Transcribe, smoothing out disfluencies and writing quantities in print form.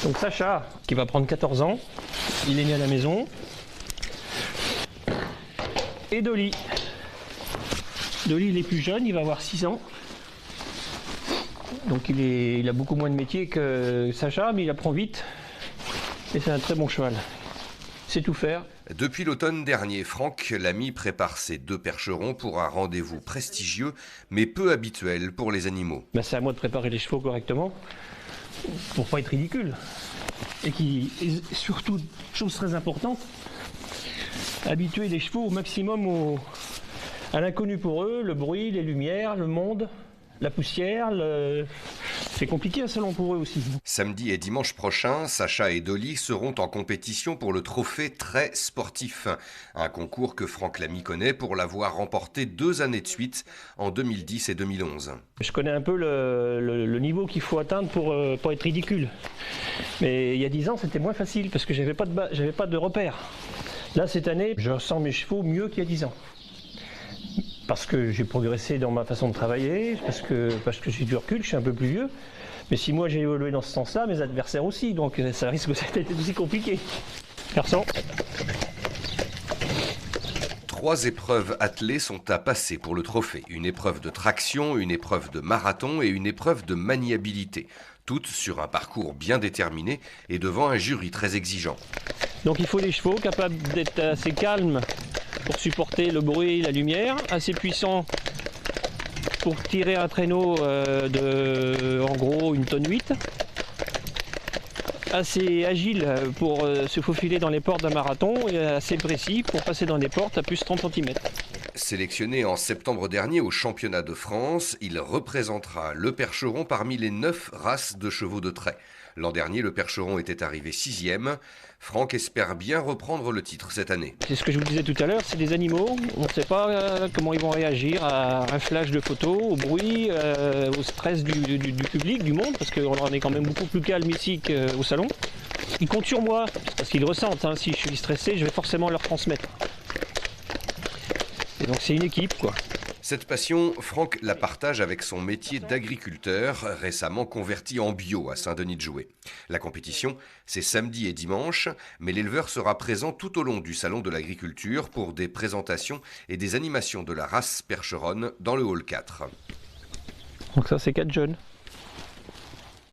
Donc Sacha, qui va prendre 14 ans, il est né à la maison. Et Dolly. Dolly, il est plus jeune, il va avoir 6 ans. Donc il a beaucoup moins de métier que Sacha, mais il apprend vite. Et c'est un très bon cheval. C'est tout faire. Depuis l'automne dernier, Franck Lamy prépare ses 2 percherons pour un rendez-vous prestigieux, mais peu habituel pour les animaux. C'est à moi de préparer les chevaux correctement, pour pas être ridicule. Et surtout, chose très importante, habituer les chevaux au maximum à l'inconnu pour eux, le bruit, les lumières, le monde, la poussière, c'est compliqué un salon pour eux aussi. Samedi et dimanche prochain, Sacha et Dolly seront en compétition pour le trophée Très Sportif, un concours que Franck Lamy connaît pour l'avoir remporté 2 années de suite, en 2010 et 2011. Je connais un peu le niveau qu'il faut atteindre pour pas être ridicule. Mais il y a 10 ans, c'était moins facile parce que j'avais pas de repères. Là, cette année, je ressens mes chevaux mieux qu'il y a 10 ans. Parce que j'ai progressé dans ma façon de travailler, parce que j'ai du recul, je suis un peu plus vieux. Mais si moi j'ai évolué dans ce sens-là, mes adversaires aussi, donc ça risque d'être aussi compliqué. Garçon. 3 épreuves attelées sont à passer pour le trophée. Une épreuve de traction, une épreuve de marathon et une épreuve de maniabilité. Toutes sur un parcours bien déterminé et devant un jury très exigeant. Donc il faut des chevaux capables d'être assez calmes pour supporter le bruit, la lumière, assez puissants pour tirer un traîneau en gros 1,8 tonne, assez agile pour se faufiler dans les portes d'un marathon et assez précis pour passer dans des portes à plus de 30 cm. Sélectionné en septembre dernier au championnat de France, il représentera le percheron parmi les 9 races de chevaux de trait. L'an dernier, le percheron était arrivé 6e. Franck espère bien reprendre le titre cette année. C'est ce que je vous disais tout à l'heure, c'est des animaux. On ne sait pas comment ils vont réagir à un flash de photos, au bruit, au stress du public, du monde, parce qu'on en est quand même beaucoup plus calme ici qu'au salon. Ils comptent sur moi, parce qu'ils le ressentent. Si je suis stressé, je vais forcément leur transmettre. Et donc c'est une équipe, quoi. Cette passion, Franck la partage avec son métier d'agriculteur, récemment converti en bio à Saint-Denis-de-Joué. La compétition, c'est samedi et dimanche, mais l'éleveur sera présent tout au long du Salon de l'Agriculture pour des présentations et des animations de la race percheronne dans le hall 4. Donc ça, c'est 4 jeunes.